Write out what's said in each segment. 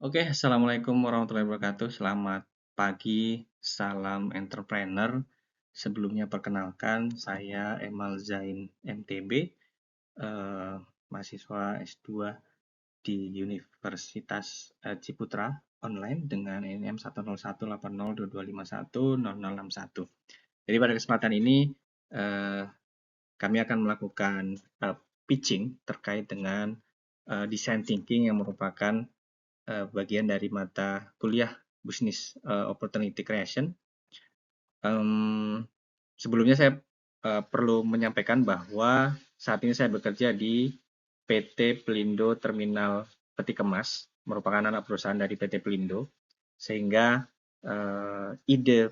Oke, Assalamualaikum warahmatullahi wabarakatuh. Selamat pagi, salam entrepreneur. Sebelumnya perkenalkan, saya Emal Zain MTB, eh, mahasiswa S2 di Universitas Ciputra online dengan NIM 1018022510061. Jadi pada kesempatan ini eh, kami akan melakukan pitching terkait dengan design thinking yang merupakan bagian dari mata kuliah Business Opportunity Creation. Sebelumnya saya perlu menyampaikan bahwa saat ini saya bekerja di PT Pelindo Terminal Peti Kemas, merupakan anak perusahaan dari PT Pelindo, sehingga ide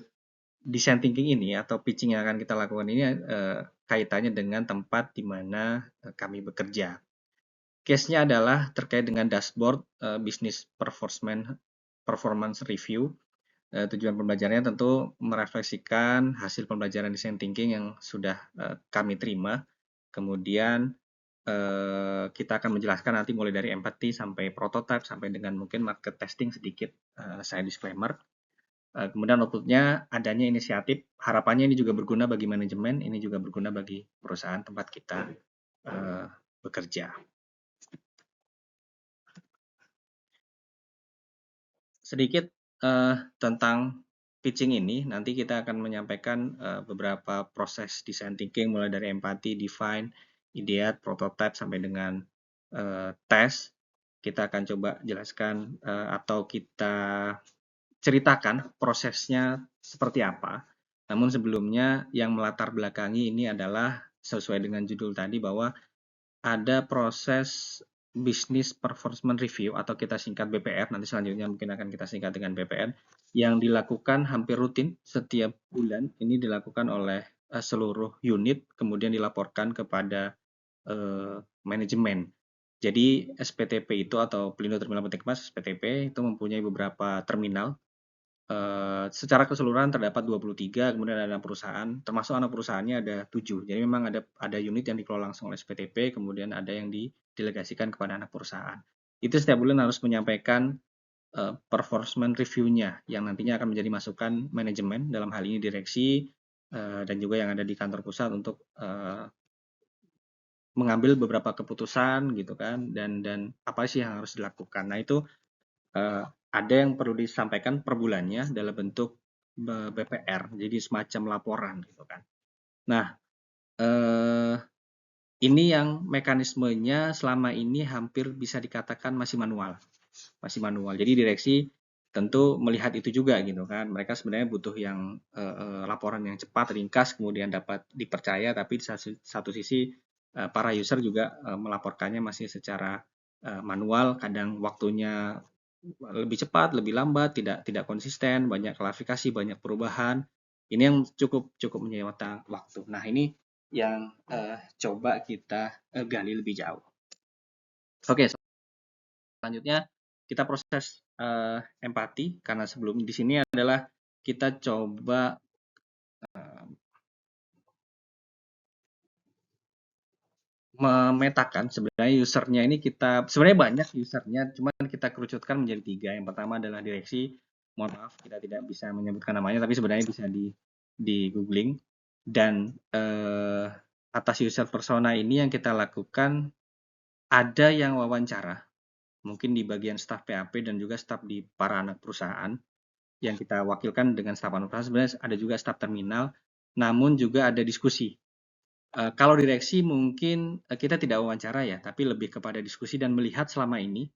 design thinking ini atau pitching yang akan kita lakukan ini kaitannya dengan tempat di mana kami bekerja. Case-nya adalah terkait dengan dashboard business performance review. Tujuan pembelajarannya tentu merefleksikan hasil pembelajaran design thinking yang sudah kami terima. Kemudian kita akan menjelaskan nanti mulai dari empathy sampai prototype sampai dengan mungkin market testing sedikit saya disclaimer. Kemudian outputnya adanya inisiatif. Harapannya ini juga berguna bagi manajemen, ini juga berguna bagi perusahaan tempat kita bekerja. Sedikit tentang pitching ini, nanti kita akan menyampaikan beberapa proses design thinking mulai dari empathy, define, ideate, prototype sampai dengan test. Kita akan coba jelaskan atau kita ceritakan prosesnya seperti apa. Namun sebelumnya yang melatar belakangi ini adalah sesuai dengan judul tadi bahwa ada proses Business Performance Review atau kita singkat BPR, nanti selanjutnya mungkin akan kita singkat dengan BPR, yang dilakukan hampir rutin setiap bulan. Ini dilakukan oleh seluruh unit, kemudian dilaporkan kepada manajemen. Jadi SPTP itu atau Pelindo Terminal Peti Kemas, SPTP itu mempunyai beberapa terminal. Secara keseluruhan terdapat 23, kemudian ada perusahaan, termasuk anak perusahaannya ada 7. Jadi memang ada unit yang dikelola langsung oleh SPTP, kemudian ada yang didelegasikan kepada anak perusahaan. Itu setiap bulan harus menyampaikan performance review-nya yang nantinya akan menjadi masukan manajemen, dalam hal ini direksi dan juga yang ada di kantor pusat untuk mengambil beberapa keputusan gitu kan, dan apa sih yang harus dilakukan. Nah itu ada yang perlu disampaikan per bulannya dalam bentuk BPR, jadi semacam laporan gitu kan. Nah, ini yang mekanismenya selama ini hampir bisa dikatakan masih manual. Jadi direksi tentu melihat itu juga gitu kan. Mereka sebenarnya butuh yang laporan yang cepat, ringkas, kemudian dapat dipercaya, tapi di satu sisi para user juga melaporkannya masih secara manual, kadang waktunya lebih cepat, lebih lambat, tidak konsisten, banyak klarifikasi, banyak perubahan. Ini yang cukup menyita waktu. Nah, ini yang coba kita gali lebih jauh. Oke, selanjutnya kita proses empati, karena sebelum di sini adalah kita coba memetakan sebenarnya usernya ini, kita sebenarnya banyak usernya, cuman kita kerucutkan menjadi 3. Yang pertama adalah direksi. Mohon maaf kita tidak bisa menyebutkan namanya, tapi sebenarnya bisa di googling. Dan atas user persona ini yang kita lakukan, ada yang wawancara mungkin di bagian staf PAP dan juga staf di para anak perusahaan yang kita wakilkan dengan staf anak perusahaan. Sebenarnya ada juga staf terminal, namun juga ada diskusi. Kalau direksi mungkin kita tidak wawancara ya, tapi lebih kepada diskusi dan melihat selama ini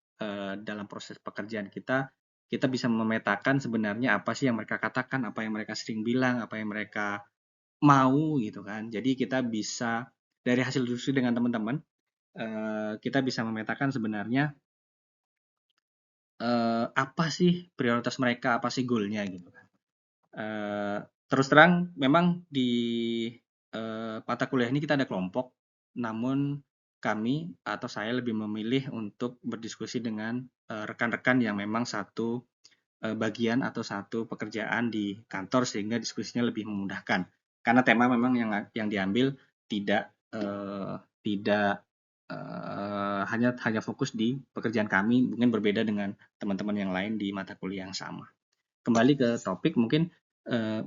dalam proses pekerjaan kita bisa memetakan sebenarnya apa sih yang mereka katakan, apa yang mereka sering bilang, apa yang mereka mau gitu kan. Jadi kita bisa dari hasil diskusi dengan teman-teman, kita bisa memetakan sebenarnya apa sih prioritas mereka, apa sih goal-nya gitu kan. Terus terang memang di mata kuliah ini kita ada kelompok, namun kami atau saya lebih memilih untuk berdiskusi dengan rekan-rekan yang memang satu bagian atau satu pekerjaan di kantor, sehingga diskusinya lebih memudahkan. Karena tema memang yang diambil tidak hanya fokus di pekerjaan kami, mungkin berbeda dengan teman-teman yang lain di mata kuliah yang sama. Kembali ke topik, mungkin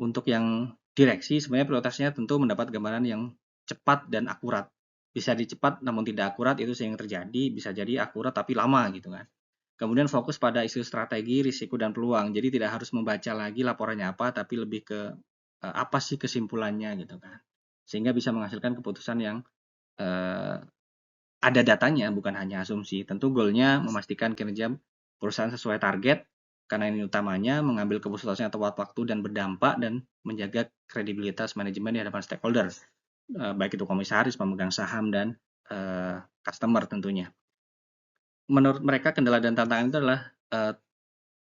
untuk yang direksi sebenarnya prioritasnya tentu mendapat gambaran yang cepat dan akurat. Bisa cepat namun tidak akurat, itu sering terjadi, bisa jadi akurat tapi lama gitu kan. Kemudian fokus pada isu strategi, risiko, dan peluang. Jadi tidak harus membaca lagi laporannya apa, tapi lebih ke apa sih kesimpulannya gitu kan. Sehingga bisa menghasilkan keputusan yang ada datanya, bukan hanya asumsi. Tentu goalnya memastikan kinerja perusahaan sesuai target, karena ini utamanya mengambil keputusan yang tepat waktu dan berdampak, dan menjaga kredibilitas manajemen di hadapan stakeholder, baik itu komisaris, pemegang saham, dan customer tentunya. Menurut mereka kendala dan tantangan itu adalah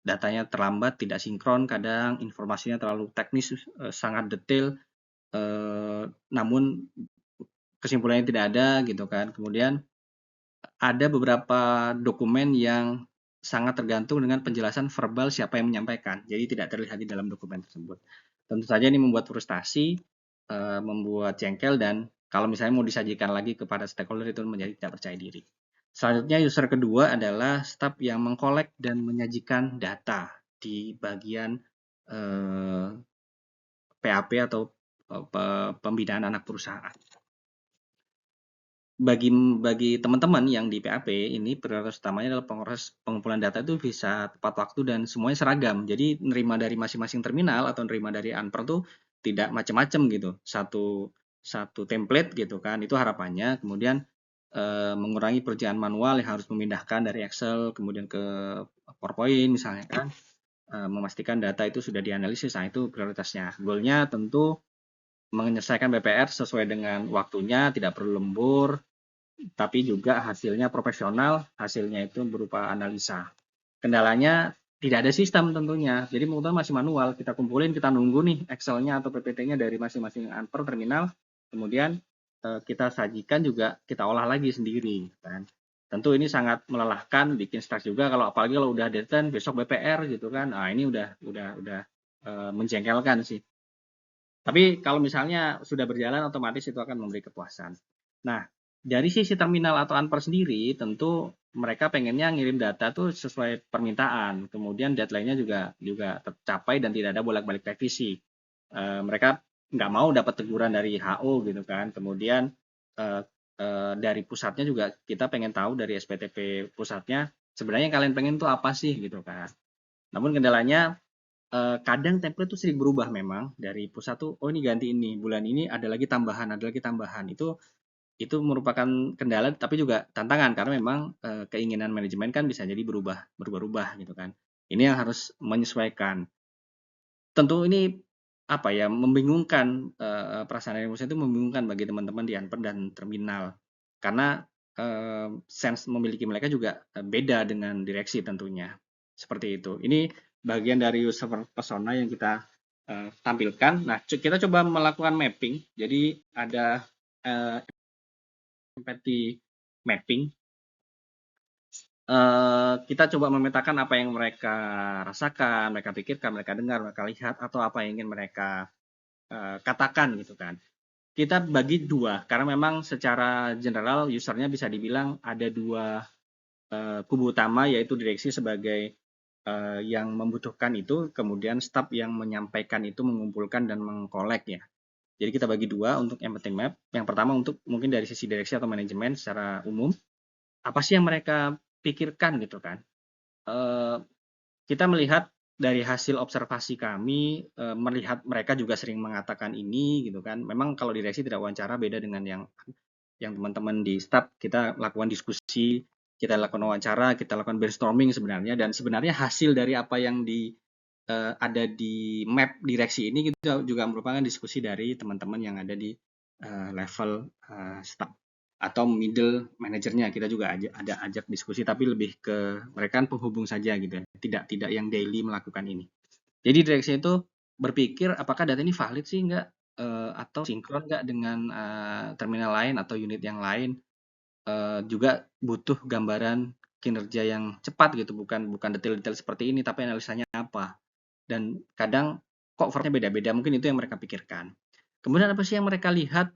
datanya terlambat, tidak sinkron, kadang informasinya terlalu teknis, sangat detail, namun kesimpulannya tidak ada gitu kan. Kemudian ada beberapa dokumen yang sangat tergantung dengan penjelasan verbal siapa yang menyampaikan, jadi tidak terlihat di dalam dokumen tersebut. Tentu saja ini membuat frustasi, membuat jengkel, dan kalau misalnya mau disajikan lagi kepada stakeholder itu menjadi tidak percaya diri. Selanjutnya user kedua adalah staf yang mengkolek dan menyajikan data di bagian PAP atau pembinaan anak perusahaan. Bagi teman-teman yang di PAP ini prioritas utamanya adalah pengumpulan data itu bisa tepat waktu dan semuanya seragam. Jadi nerima dari masing-masing terminal atau nerima dari Unper tuh tidak macam-macam gitu. Satu template gitu kan. Itu harapannya. Kemudian mengurangi pekerjaan manual yang harus memindahkan dari Excel kemudian ke PowerPoint misalnya kan. Memastikan data itu sudah dianalisis. Nah, itu prioritasnya. Goalnya tentu menyelesaikan BPR sesuai dengan waktunya, tidak perlu lembur, tapi juga hasilnya profesional, hasilnya itu berupa analisa. Kendalanya tidak ada sistem tentunya, jadi mungkin masih manual, kita kumpulin, kita nunggu nih Excel-nya atau PPT-nya dari masing-masing Unper terminal, kemudian kita sajikan juga, kita olah lagi sendiri kan. Tentu ini sangat melelahkan, bikin stres juga, kalau apalagi kalau udah deadline besok BPR gitu kan. Nah, ini udah menjengkelkan sih. Tapi kalau misalnya sudah berjalan, otomatis itu akan memberi kepuasan. Nah, dari sisi terminal atau Unper sendiri, tentu mereka pengennya ngirim data tuh sesuai permintaan. Kemudian deadline-nya juga tercapai dan tidak ada bolak-balik revisi. Mereka nggak mau dapat teguran dari HO gitu kan. Kemudian dari pusatnya juga kita pengen tahu dari SPTP pusatnya sebenarnya yang kalian pengen tuh apa sih gitu kan. Namun kendalanya kadang template itu sering berubah memang dari pusat tuh, oh ini ganti ini, bulan ini ada lagi tambahan, itu merupakan kendala tapi juga tantangan karena memang keinginan manajemen kan bisa jadi berubah-ubah gitu kan. Ini yang harus menyesuaikan. Tentu ini apa ya, membingungkan, perasaan emosi itu membingungkan bagi teman-teman di Unper dan terminal. Karena sense memiliki mereka juga beda dengan direksi tentunya. Seperti itu. Ini bagian dari user persona yang kita tampilkan. Nah, kita coba melakukan mapping. Jadi ada empathy mapping. Kita coba memetakan apa yang mereka rasakan, mereka pikirkan, mereka dengar, mereka lihat, atau apa yang ingin mereka katakan gitu kan. Kita bagi dua, karena memang secara general usernya bisa dibilang ada dua kubu utama, yaitu direksi sebagai yang membutuhkan itu, kemudian staff yang menyampaikan itu, mengumpulkan dan mengkolek ya. Jadi kita bagi dua untuk empathy map. Yang pertama untuk mungkin dari sisi direksi atau manajemen secara umum, apa sih yang mereka pikirkan gitu kan. Kita melihat dari hasil observasi kami, melihat mereka juga sering mengatakan ini gitu kan. Memang kalau direksi tidak wawancara, beda dengan yang teman-teman di staff, kita lakukan diskusi, kita lakukan wawancara, kita lakukan brainstorming sebenarnya, dan sebenarnya hasil dari apa yang ada di map direksi ini juga merupakan diskusi dari teman-teman yang ada di level staff atau middle manajernya. Kita juga ada ajak diskusi, tapi lebih ke mereka kan penghubung saja gitu ya, tidak yang daily melakukan ini. Jadi direksi itu berpikir apakah data ini valid sih enggak, atau sinkron enggak dengan terminal lain atau unit yang lain. Juga butuh gambaran kinerja yang cepat gitu, bukan detail-detail seperti ini, tapi analisanya apa. Dan kadang kok formnya beda-beda, mungkin itu yang mereka pikirkan. Kemudian apa sih yang mereka lihat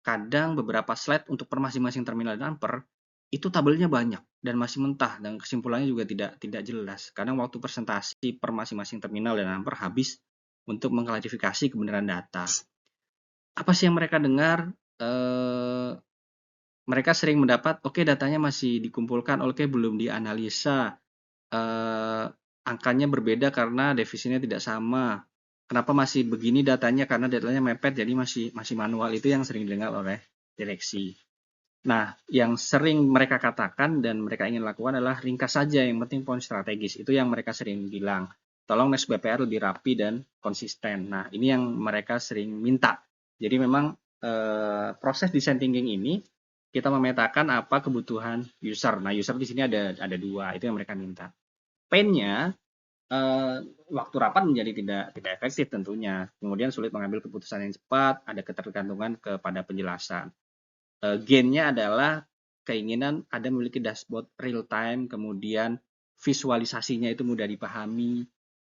kadang beberapa slide untuk per masing-masing terminal dan amper itu tabelnya banyak dan masih mentah dan kesimpulannya juga tidak jelas. Kadang waktu presentasi per masing-masing terminal dan amper habis untuk mengklarifikasi kebenaran data. Apa sih yang mereka dengar? Mereka sering mendapat, oke, datanya masih dikumpulkan, oke, belum dianalisa, angkanya berbeda karena defisitnya tidak sama. Kenapa masih begini datanya? Karena datanya mepet, jadi masih manual. Itu yang sering didengar oleh direksi. Nah, yang sering mereka katakan dan mereka ingin lakukan adalah ringkas saja, yang penting poin strategis. Itu yang mereka sering bilang. Tolong next BPR lebih rapi dan konsisten. Nah, ini yang mereka sering minta. Jadi memang proses design thinking ini kita memetakan apa kebutuhan user. Nah, user di sini ada dua, itu yang mereka minta. Pain-nya waktu rapat menjadi tidak efektif tentunya. Kemudian sulit mengambil keputusan yang cepat, ada ketergantungan kepada penjelasan. Gain-nya adalah keinginan ada memiliki dashboard real time, kemudian visualisasinya itu mudah dipahami,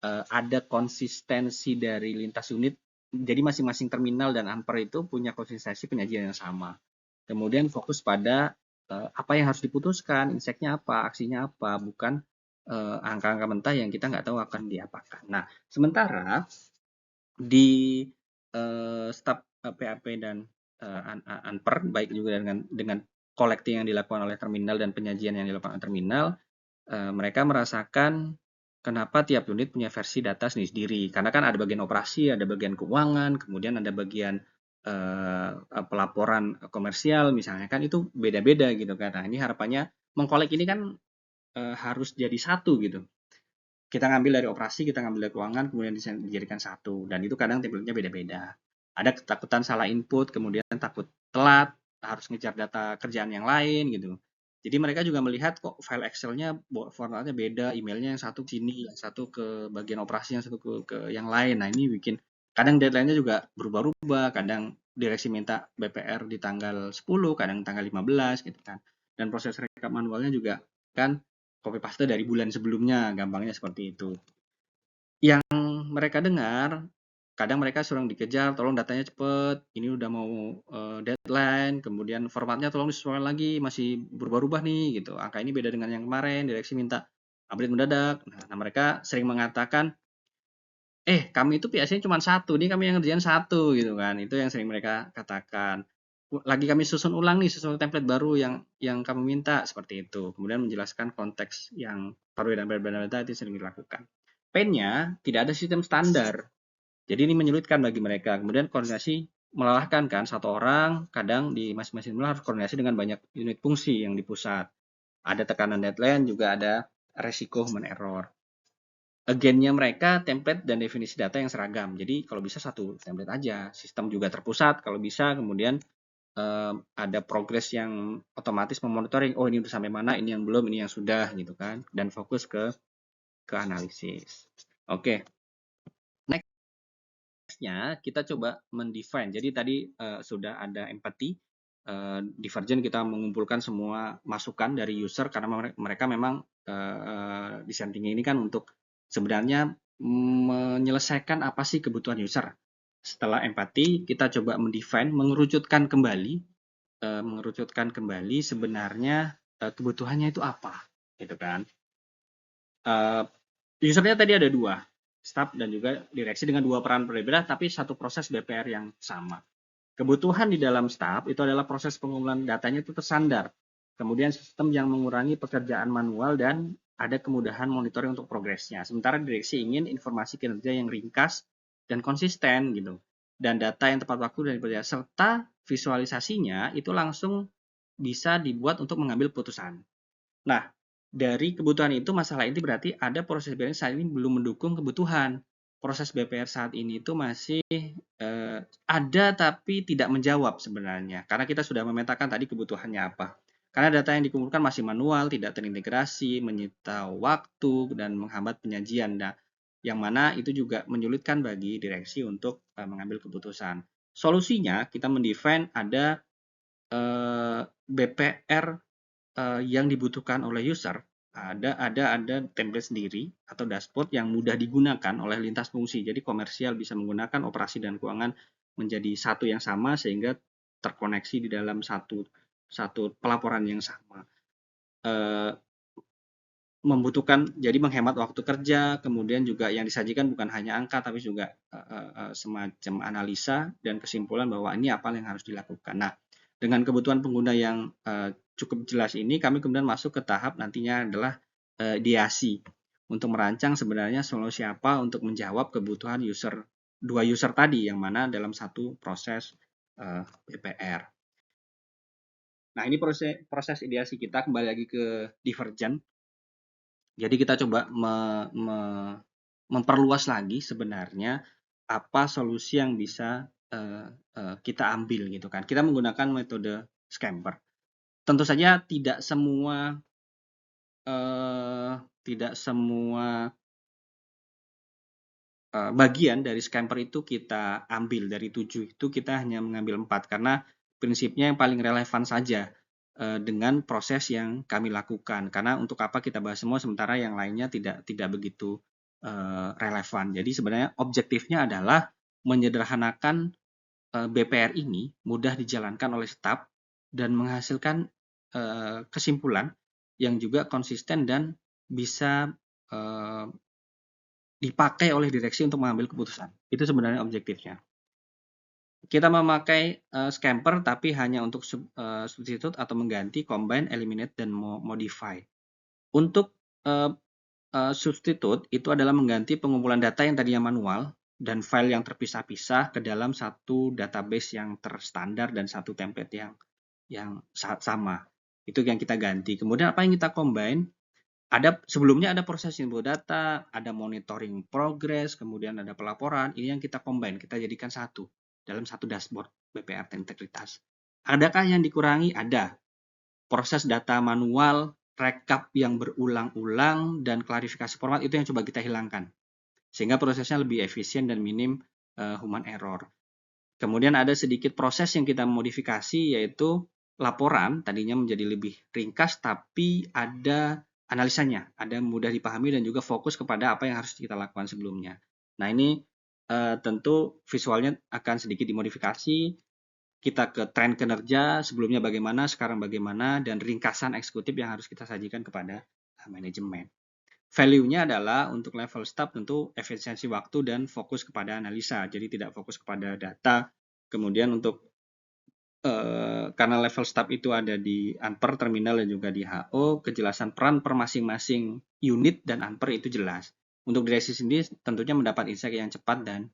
ada konsistensi dari lintas unit, jadi masing-masing terminal dan amper itu punya konsistensi penyajian yang sama. Kemudian fokus pada apa yang harus diputuskan, insight-nya apa, aksinya apa, bukan angka-angka mentah yang kita nggak tahu akan diapakan. Nah, sementara di staf PAP dan Anper, baik juga dengan collecting yang dilakukan oleh terminal dan penyajian yang dilakukan oleh terminal, mereka merasakan kenapa tiap unit punya versi data sendiri-sendiri. Karena kan ada bagian operasi, ada bagian keuangan, kemudian ada bagian pelaporan komersial misalnya, kan itu beda-beda gitu kan. Nah, ini harapannya mengkolek ini kan harus jadi satu gitu. Kita ngambil dari operasi, kita ngambil dari keuangan, kemudian dijadikan satu. Dan itu kadang template-nya beda-beda. Ada ketakutan salah input, kemudian takut telat, harus ngejar data kerjaan yang lain gitu. Jadi mereka juga melihat kok file Excel-nya formatnya beda, emailnya yang satu ke sini, yang satu ke bagian operasi, yang satu ke yang lain. Nah, ini bikin kadang deadline-nya juga berubah-ubah, kadang direksi minta BPR di tanggal 10, kadang tanggal 15 gitu kan. Dan proses rekap manualnya juga kan copy paste dari bulan sebelumnya, gampangnya seperti itu. Yang mereka dengar, kadang mereka sering dikejar, tolong datanya cepet, ini udah mau deadline, kemudian formatnya tolong disesuaikan lagi, masih berubah-ubah nih gitu. Angka ini beda dengan yang kemarin, direksi minta update mendadak. Nah, mereka sering mengatakan, kami itu biasanya cuma satu, ini kami yang ngerjain satu gitu kan. Itu yang sering mereka katakan. Lagi kami susun ulang nih sesuai template baru yang kami minta seperti itu. Kemudian menjelaskan konteks yang perbedaan data itu sering dilakukan. Pain-nya tidak ada sistem standar. Jadi ini menyulitkan bagi mereka. Kemudian koordinasi melelahkan kan, satu orang kadang di masing-masing harus koordinasi dengan banyak unit fungsi yang di pusat. Ada tekanan deadline, juga ada resiko human error. Again-nya mereka template dan definisi data yang seragam. Jadi kalau bisa satu template aja. Sistem juga terpusat kalau bisa. Kemudian ada progres yang otomatis memonitoring. Oh, ini udah sampai mana, ini yang belum, ini yang sudah gitu kan. Dan fokus ke analisis. Oke. Next-nya kita coba mendefine. Jadi tadi sudah ada empathy. Divergent kita mengumpulkan semua masukan dari user karena mereka memang design thinking ini kan untuk sebenarnya menyelesaikan apa sih kebutuhan user. Setelah empati, kita coba mendefine, mengerucutkan kembali sebenarnya kebutuhannya itu apa, gitu kan. Usernya tadi ada dua, staff dan juga direksi dengan dua peran berbeda, tapi satu proses BPR yang sama. Kebutuhan di dalam staff itu adalah proses pengumpulan datanya itu tersandar. Kemudian sistem yang mengurangi pekerjaan manual dan ada kemudahan monitoring untuk progresnya. Sementara direksi ingin informasi kinerja yang ringkas dan konsisten gitu. Dan data yang tepat waktu dan dipercaya serta visualisasinya itu langsung bisa dibuat untuk mengambil putusan. Nah, dari kebutuhan itu masalah ini berarti ada proses BPR saat ini belum mendukung kebutuhan. Proses BPR saat ini itu masih ada tapi tidak menjawab sebenarnya. Karena kita sudah memetakan tadi kebutuhannya apa. Karena data yang dikumpulkan masih manual, tidak terintegrasi, menyita waktu, dan menghambat penyajian. Nah, yang mana itu juga menyulitkan bagi direksi untuk mengambil keputusan. Solusinya kita mendefine ada BPR yang dibutuhkan oleh user, ada template sendiri atau dashboard yang mudah digunakan oleh lintas fungsi. Jadi komersial bisa menggunakan, operasi dan keuangan menjadi satu yang sama sehingga terkoneksi di dalam satu pelaporan yang sama. Membutuhkan, jadi menghemat waktu kerja, kemudian juga yang disajikan bukan hanya angka, tapi juga semacam analisa dan kesimpulan bahwa ini apa yang harus dilakukan. Nah, dengan kebutuhan pengguna yang cukup jelas ini, kami kemudian masuk ke tahap nantinya adalah ideasi untuk merancang sebenarnya solusi apa untuk menjawab kebutuhan dua user tadi, yang mana dalam satu proses BPR. Nah, ini proses ideasi kita, kembali lagi ke Divergent. Jadi kita coba memperluas lagi sebenarnya apa solusi yang bisa kita ambil gitu kan. Kita menggunakan metode Scamper. Tentu saja tidak semua bagian dari Scamper itu kita ambil. Dari 7 itu kita hanya mengambil 4 karena prinsipnya yang paling relevan saja dengan proses yang kami lakukan. Karena untuk apa kita bahas semua sementara yang lainnya tidak begitu relevan. Jadi sebenarnya objektifnya adalah menyederhanakan BPR ini mudah dijalankan oleh staf dan menghasilkan kesimpulan yang juga konsisten dan bisa dipakai oleh direksi untuk mengambil keputusan. Itu sebenarnya objektifnya. Kita memakai Scamper tapi hanya untuk substitute atau mengganti, combine, eliminate, dan modify. Untuk substitute itu adalah mengganti pengumpulan data yang tadinya manual dan file yang terpisah-pisah ke dalam satu database yang terstandar dan satu template yang sama. Itu yang kita ganti. Kemudian apa yang kita combine? Sebelumnya ada proses input data, ada monitoring progress, kemudian ada pelaporan. Ini yang kita combine, kita jadikan satu dalam satu dashboard BPR integritas. Adakah yang dikurangi? Ada. Proses data manual, rekap yang berulang-ulang, dan klarifikasi format itu yang coba kita hilangkan. Sehingga prosesnya lebih efisien dan minim human error. Kemudian ada sedikit proses yang kita modifikasi, yaitu laporan tadinya menjadi lebih ringkas, tapi ada analisanya, ada mudah dipahami dan juga fokus kepada apa yang harus kita lakukan sebelumnya. Nah, ini tentu visualnya akan sedikit dimodifikasi. Kita ke tren kinerja, sebelumnya bagaimana, sekarang bagaimana, dan ringkasan eksekutif yang harus kita sajikan kepada manajemen. Value-nya adalah untuk level staff tentu efisiensi waktu dan fokus kepada analisa, jadi tidak fokus kepada data. Kemudian untuk karena level staff itu ada di Unper, terminal, dan juga di HO, kejelasan peran per masing-masing unit dan Unper itu jelas. Untuk direksi sendiri tentunya mendapat insight yang cepat dan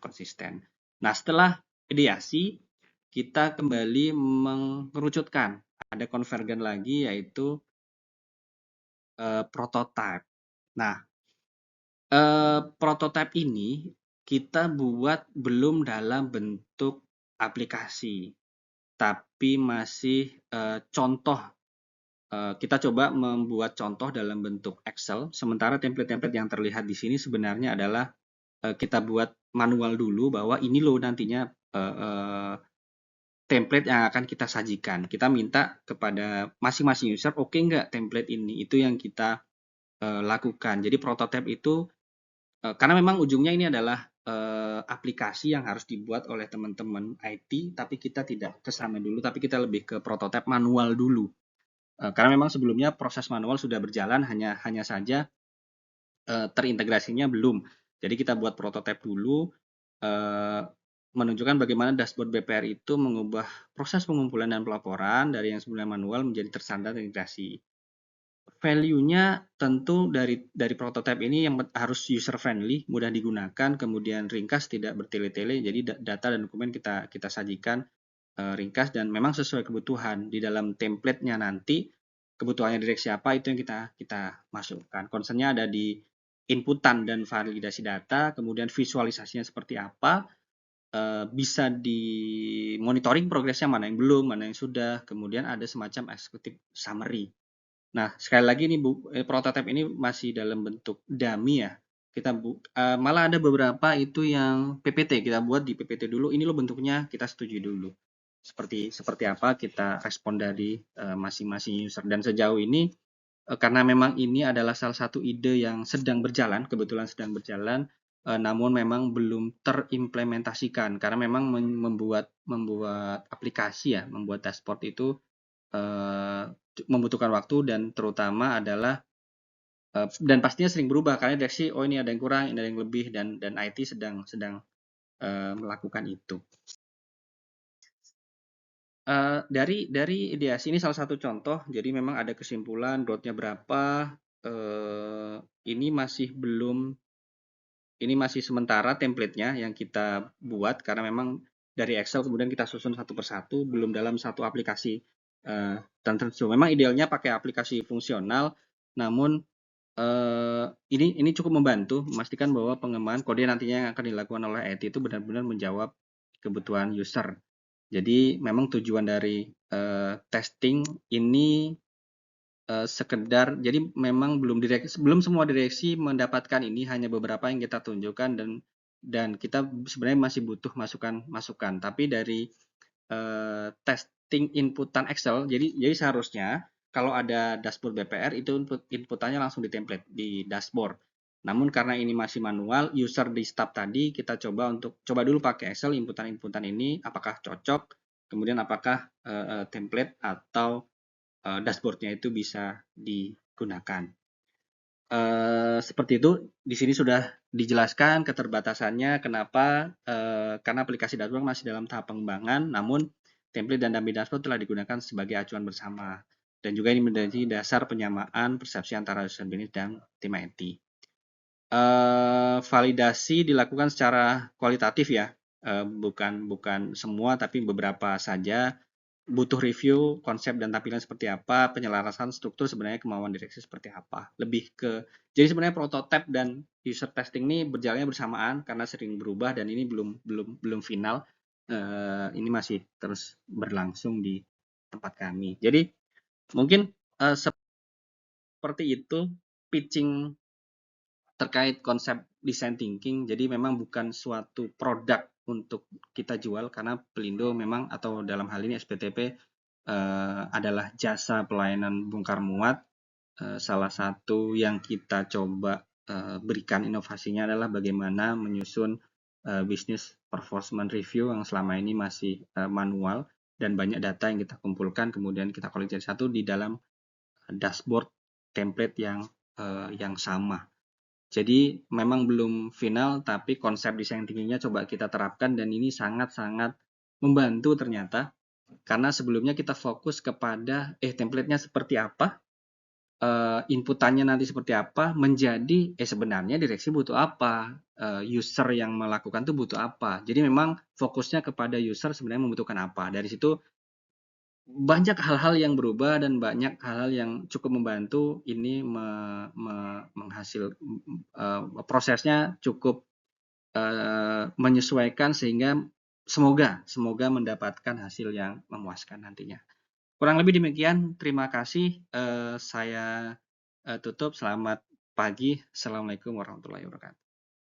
konsisten. Nah, setelah ideasi, kita kembali mengerucutkan. Ada konvergen lagi, yaitu prototype. Nah, prototype ini kita buat belum dalam bentuk aplikasi, tapi masih contoh. Kita coba membuat contoh dalam bentuk Excel, sementara template-template yang terlihat di sini sebenarnya adalah kita buat manual dulu bahwa ini loh nantinya template yang akan kita sajikan. Kita minta kepada masing-masing user, oke nggak template ini? Itu yang kita lakukan. Jadi prototype itu, karena memang ujungnya ini adalah aplikasi yang harus dibuat oleh teman-teman IT, tapi kita tidak ke sana dulu, tapi kita lebih ke prototype manual dulu. Karena memang sebelumnya proses manual sudah berjalan, hanya saja terintegrasinya belum. Jadi kita buat prototype dulu, menunjukkan bagaimana dashboard BPR itu mengubah proses pengumpulan dan pelaporan dari yang sebelumnya manual menjadi terstandar integrasi. Value-nya tentu dari prototype ini yang harus user friendly, mudah digunakan, kemudian ringkas, tidak bertele-tele. Jadi data dan dokumen kita sajikan ringkas dan memang sesuai kebutuhan. Di dalam template-nya nanti kebutuhannya direksi apa itu yang kita masukkan. Concern-nya ada di inputan dan validasi data, kemudian visualisasinya seperti apa, bisa di monitoring progresnya, mana yang belum, mana yang sudah, kemudian ada semacam executive summary. Nah, sekali lagi nih prototype ini masih dalam bentuk dummy ya. Kita malah ada beberapa itu yang PPT, kita buat di PPT dulu. Ini loh bentuknya, kita setujui dulu. Seperti apa kita respon dari masing-masing user. Dan sejauh ini karena memang ini adalah salah satu ide yang sedang berjalan, kebetulan sedang berjalan, namun memang belum terimplementasikan karena memang membuat aplikasi ya, membuat dashboard itu membutuhkan waktu dan terutama adalah dan pastinya sering berubah karena direksi ini ada yang kurang, ini ada yang lebih dan IT sedang melakukan itu. Dari ideasi ini salah satu contoh, jadi memang ada kesimpulan growth-nya berapa, ini masih sementara template-nya yang kita buat karena memang dari Excel kemudian kita susun satu persatu, belum dalam satu aplikasi tertentu. Memang idealnya pakai aplikasi fungsional, namun ini cukup membantu memastikan bahwa pengembangan kode nantinya yang akan dilakukan oleh IT itu benar-benar menjawab kebutuhan user. Jadi memang tujuan dari testing ini sekedar, jadi memang belum semua direksi mendapatkan ini, hanya beberapa yang kita tunjukkan dan kita sebenarnya masih butuh masukan. Tapi dari testing inputan Excel, jadi seharusnya kalau ada dashboard BPR itu inputannya langsung di template di dashboard. Namun karena ini masih manual, user di step tadi kita coba dulu pakai Excel inputan ini apakah cocok, kemudian apakah template atau dashboardnya itu bisa digunakan. Seperti itu, di sini sudah dijelaskan keterbatasannya, kenapa, karena aplikasi dashboard masih dalam tahap pengembangan, namun template dan dummy dashboard telah digunakan sebagai acuan bersama. Dan juga ini menjadi dasar penyamaan persepsi antara user business dan tim IT. Validasi dilakukan secara kualitatif ya, bukan semua, tapi beberapa saja. Butuh review konsep dan tampilan seperti apa, penyelarasan struktur sebenarnya kemauan direksi seperti apa. Jadi sebenarnya prototype dan user testing ini berjalannya bersamaan karena sering berubah dan ini belum final. Ini masih terus berlangsung di tempat kami. Jadi mungkin seperti itu pitching terkait konsep design thinking. Jadi memang bukan suatu produk untuk kita jual karena Pelindo memang, atau dalam hal ini SPTP adalah jasa pelayanan bongkar muat. Salah satu yang kita coba berikan inovasinya adalah bagaimana menyusun business performance review yang selama ini masih manual dan banyak data yang kita kumpulkan kemudian kita koleksi satu di dalam dashboard template yang sama. Jadi memang belum final, tapi konsep desain tingginya coba kita terapkan dan ini sangat-sangat membantu ternyata. Karena sebelumnya kita fokus kepada template-nya seperti apa, inputannya nanti seperti apa, menjadi sebenarnya direksi butuh apa, user yang melakukan itu butuh apa. Jadi memang fokusnya kepada user sebenarnya membutuhkan apa. Dari situ banyak hal-hal yang berubah dan banyak hal-hal yang cukup membantu ini prosesnya cukup menyesuaikan sehingga semoga mendapatkan hasil yang memuaskan nantinya. Kurang lebih demikian, terima kasih. Saya tutup. Selamat pagi. Assalamualaikum warahmatullahi wabarakatuh.